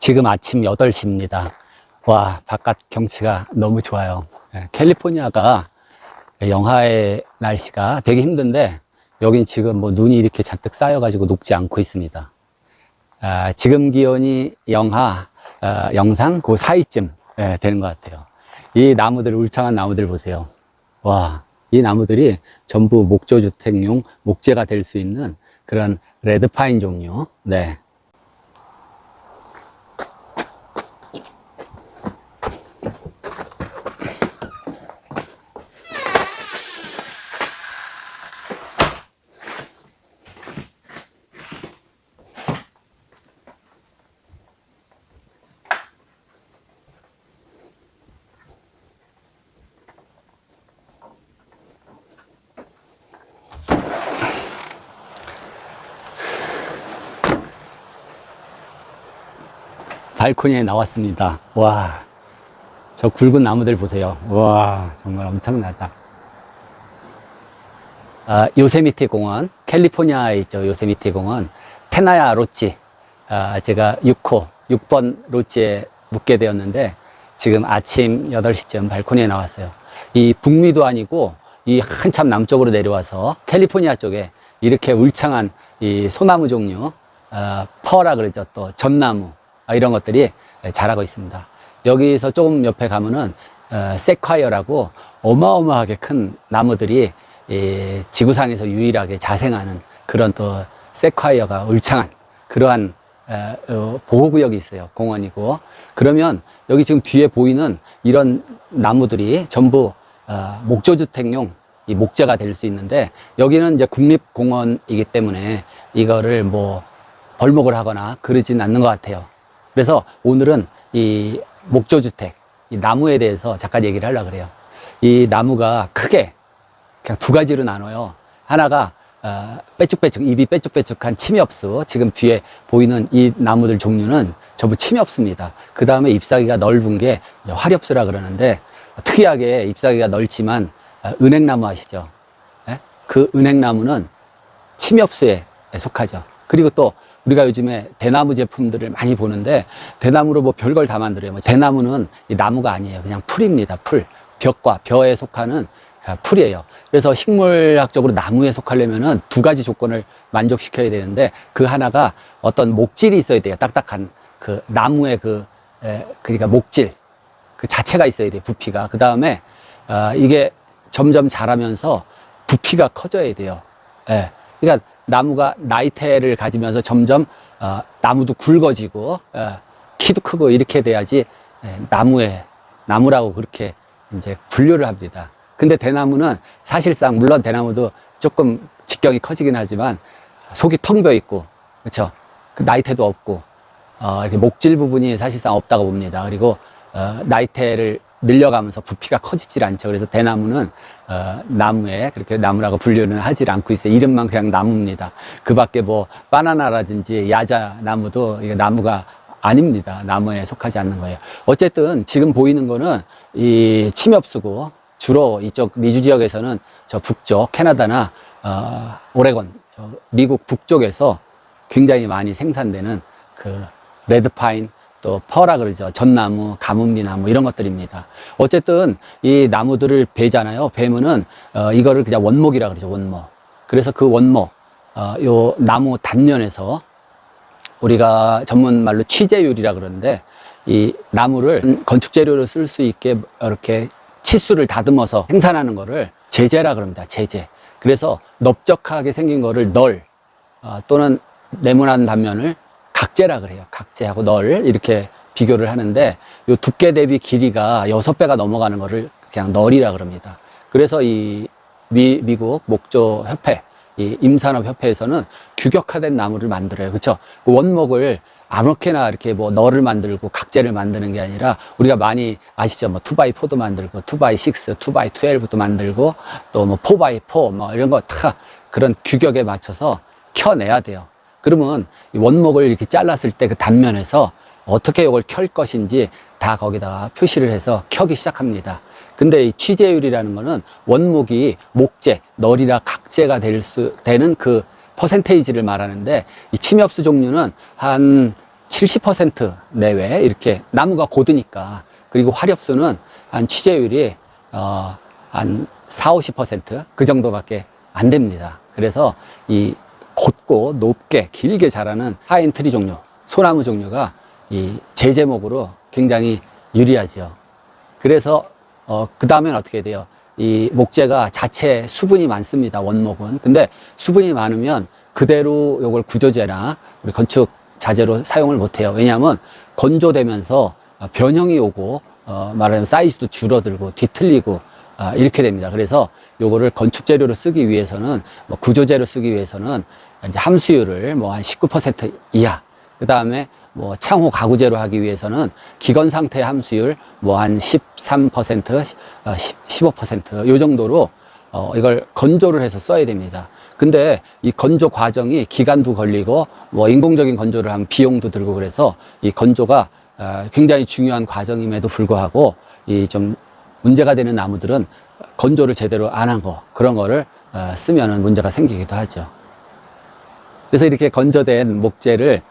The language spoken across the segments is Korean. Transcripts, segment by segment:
지금 아침 8시입니다. 와, 바깥 경치가 너무 좋아요. 캘리포니아가 영하의 날씨가 되게 힘든데 여긴 지금 뭐 눈이 이렇게 잔뜩 쌓여가지고 녹지 않고 있습니다. 지금 기온이 영상 그 사이쯤 되는 것 같아요. 이 나무들, 울창한 나무들 보세요. 와, 이 나무들이 전부 목조주택용 목재가 될 수 있는 그런 레드파인 종류. 네. 발코니에 나왔습니다. 와, 저 굵은 나무들 보세요. 와, 정말 엄청나다. 요세미티 공원, 캘리포니아에 있죠. 요세미티 공원, 테나야 로치. 제가 6번 로치에 묵게 되었는데 지금 아침 8시쯤 발코니에 나왔어요. 이 북미도 아니고 이 한참 남쪽으로 내려와서 캘리포니아 쪽에 이렇게 울창한 이 소나무 종류, 퍼라 그러죠. 또 전나무. 이런 것들이 자라고 있습니다. 여기서 조금 옆에 가면은 세콰이어라고 어마어마하게 큰 나무들이 지구상에서 유일하게 자생하는 그런 또 세콰이어가 울창한 그러한 보호구역이 있어요. 공원이고. 그러면 여기 지금 뒤에 보이는 이런 나무들이 전부 목조주택용 이 목재가 될 수 있는데 여기는 이제 국립공원이기 때문에 이거를 뭐 벌목을 하거나 그러진 않는 것 같아요. 그래서 오늘은 이 목조주택, 이 나무에 대해서 잠깐 얘기를 하려고 그래요. 이 나무가 크게 그냥 두 가지로 나눠요. 하나가 빼쭉빼쭉, 잎이 빼쭉빼쭉한 침엽수. 지금 뒤에 보이는 이 나무들 종류는 전부 침엽수입니다. 그 다음에 잎사귀가 넓은 게 화렵수라 그러는데 특이하게 잎사귀가 넓지만 은행나무 아시죠? 그 은행나무는 침엽수에 속하죠. 그리고 또 우리가 요즘에 대나무 제품들을 많이 보는데 대나무로 뭐 별걸 다 만들어요. 뭐 대나무는 이 나무가 아니에요. 그냥 풀입니다. 풀. 벽과 벼에 속하는 풀이에요. 그래서 식물학적으로 나무에 속하려면은 두 가지 조건을 만족시켜야 되는데 그 하나가 어떤 목질이 있어야 돼요. 딱딱한 그 나무의 그러니까 목질 그 자체가 있어야 돼요. 부피가. 그 다음에 이게 점점 자라면서 부피가 커져야 돼요. 그러니까 나무가 나이테를 가지면서 점점 나무도 굵어지고 키도 크고 이렇게 돼야지 나무라고 그렇게 이제 분류를 합니다. 근데 대나무는 사실상 물론 대나무도 조금 직경이 커지긴 하지만 속이 텅 비어 있고 그렇죠. 그 나이테도 없고 이렇게 목질 부분이 사실상 없다고 봅니다. 그리고 나이테를 늘려가면서 부피가 커지질 않죠. 그래서 대나무는 나무에 그렇게 나무라고 분류는 하질 않고 있어요. 이름만 그냥 나무입니다. 그 밖에 뭐 바나나라든지 야자 나무도 이게 나무가 아닙니다. 나무에 속하지 않는 거예요. 어쨌든 지금 보이는 거는 이 침엽수고 주로 이쪽 미주 지역에서는 저 북쪽 캐나다나 오레곤 미국 북쪽에서 굉장히 많이 생산되는 그 레드파인 또 퍼라 그러죠. 전나무, 가뭄비나무 이런 것들입니다. 어쨌든 이 나무들을 베잖아요. 베면은 이거를 그냥 원목이라 그러죠. 원목. 그래서 그 원목 요 나무 단면에서 우리가 전문 말로 취재율이라 그러는데 이 나무를 건축 재료로 쓸 수 있게 이렇게 치수를 다듬어서 생산하는 거를 제재라 그럽니다. 제재. 그래서 넓적하게 생긴 거를 널 또는 네모난 단면을 각재라 그래요. 각재하고 널 이렇게 비교를 하는데 요 두께 대비 길이가 6배가 넘어가는 거를 그냥 널이라 그럽니다. 그래서 이 미국 목조협회, 이 임산업협회에서는 규격화된 나무를 만들어요. 그렇죠? 그 원목을 아무렇게나 이렇게 뭐 널을 만들고 각재를 만드는 게 아니라 우리가 많이 아시죠? 뭐 2x4도 만들고 2x6, 2x12도 만들고 또 뭐 4x4 뭐 이런 거 다 그런 규격에 맞춰서 켜내야 돼요. 그러면 이 원목을 이렇게 잘랐을 때 그 단면에서 어떻게 이걸 켤 것인지 다 거기다가 표시를 해서 켜기 시작합니다. 근데 이 취재율이라는 거는 원목이 목재, 널이라 각재가 되는 그 퍼센테이지를 말하는데 이 침엽수 종류는 한 70% 내외 이렇게 나무가 고드니까, 그리고 화렵수는 한 취재율이 한 40~50% 정도밖에 안 됩니다. 그래서 이 곧고 높게 길게 자라는 하인 트리 종류, 소나무 종류가 이 제제목으로 굉장히 유리하죠. 그래서 그 다음엔 어떻게 돼요? 이 목재가 자체 수분이 많습니다. 원목은. 근데 수분이 많으면 그대로 요걸 구조재나 우리 건축 자재로 사용을 못해요. 왜냐하면 건조되면서 변형이 오고 말하자면 사이즈도 줄어들고 뒤틀리고 이렇게 됩니다. 그래서 요거를 건축 재료로 쓰기 위해서는, 뭐 구조재로 쓰기 위해서는 이제 함수율을 뭐 한 19% 이하, 그 다음에 뭐 창호 가구재로 하기 위해서는 기건 상태 함수율 뭐 한 13%, 15% 요 정도로 이걸 건조를 해서 써야 됩니다. 근데 이 건조 과정이 기간도 걸리고 뭐 인공적인 건조를 하면 비용도 들고, 그래서 이 건조가 굉장히 중요한 과정임에도 불구하고 이 좀 문제가 되는 나무들은 건조를 제대로 안 한 거, 그런 거를 쓰면은 문제가 생기기도 하죠. 그래서 이렇게 건조된 목재를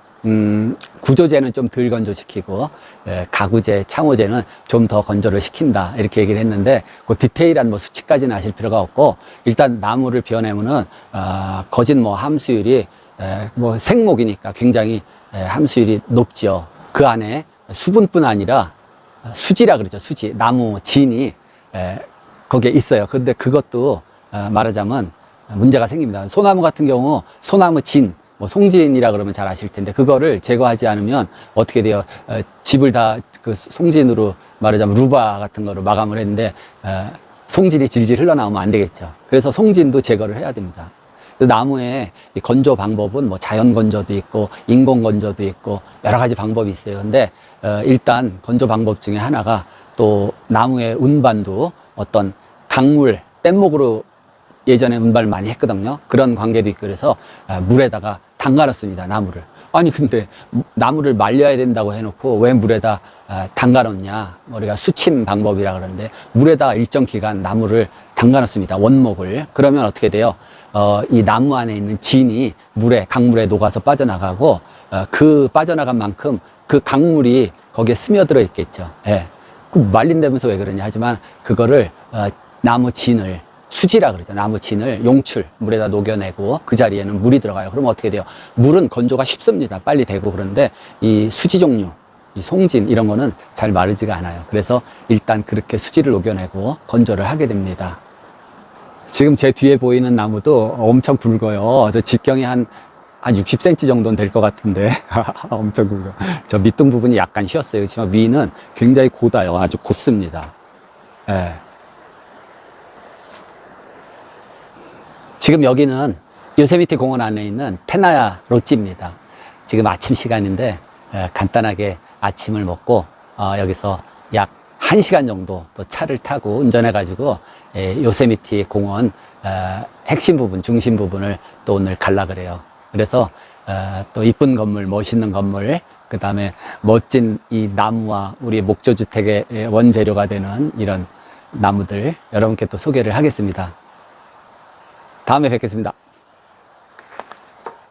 구조재는 좀 덜 건조시키고 가구재, 창호재는 좀 더 건조를 시킨다, 이렇게 얘기를 했는데, 그 디테일한 뭐 수치까지는 아실 필요가 없고, 일단 나무를 베어내면은 거진 뭐 함수율이 뭐 생목이니까 굉장히 함수율이 높죠. 그 안에 수분뿐 아니라 수지라 그러죠. 수지, 나무 진이 거기에 있어요. 근데 그것도 말하자면 문제가 생깁니다. 소나무 같은 경우 소나무 진, 뭐 송진이라 그러면 잘 아실 텐데, 그거를 제거하지 않으면 어떻게 돼요? 집을 다 그 송진으로 말하자면 루바 같은 거로 마감을 했는데 송진이 질질 흘러나오면 안 되겠죠. 그래서 송진도 제거를 해야 됩니다. 나무의 건조 방법은 뭐 자연 건조도 있고 인공 건조도 있고 여러 가지 방법이 있어요. 근데 일단 건조 방법 중에 하나가, 또 나무의 운반도 어떤 강물, 뗏목으로 예전에 운반을 많이 했거든요. 그런 관계도 있고, 그래서 물에다가 담가놓습니다, 나무를. 아니 근데 나무를 말려야 된다고 해놓고 왜 물에다 담가놓냐, 우리가 수침 방법이라 그러는데, 물에다 일정 기간 나무를 담가놓습니다, 원목을. 그러면 어떻게 돼요? 이 나무 안에 있는 진이 물에, 강물에 녹아서 빠져나가고, 그 빠져나간 만큼 그 강물이 거기에 스며들어 있겠죠. 예. 그 말린다면서 왜 그러냐 하지만, 그거를 나무 진을, 수지라 그러죠. 나무 진을 용출, 물에다 녹여내고 그 자리에는 물이 들어가요. 그러면 어떻게 돼요? 물은 건조가 쉽습니다. 빨리 되고. 그런데 이 수지 종류, 이 송진 이런 거는 잘 마르지가 않아요. 그래서 일단 그렇게 수지를 녹여내고 건조를 하게 됩니다. 지금 제 뒤에 보이는 나무도 엄청 굵어요. 저 직경이 한 60cm 정도는 될 것 같은데 엄청 굵어. 저 밑둥 부분이 약간 휘었어요. 그렇지만 위는 굉장히 고다요. 아주 곧습니다. 예. 지금 여기는 요세미티 공원 안에 있는 테나야 로찌입니다. 지금 아침 시간인데 간단하게 아침을 먹고 여기서 약 1시간 정도 또 차를 타고 운전해 가지고 요세미티 공원 핵심 부분, 중심 부분을 또 오늘 갈라 그래요. 그래서 또 이쁜 건물, 멋있는 건물, 그 다음에 멋진 이 나무와 우리 목조주택의 원재료가 되는 이런 나무들 여러분께 또 소개를 하겠습니다. 다음에 뵙겠습니다.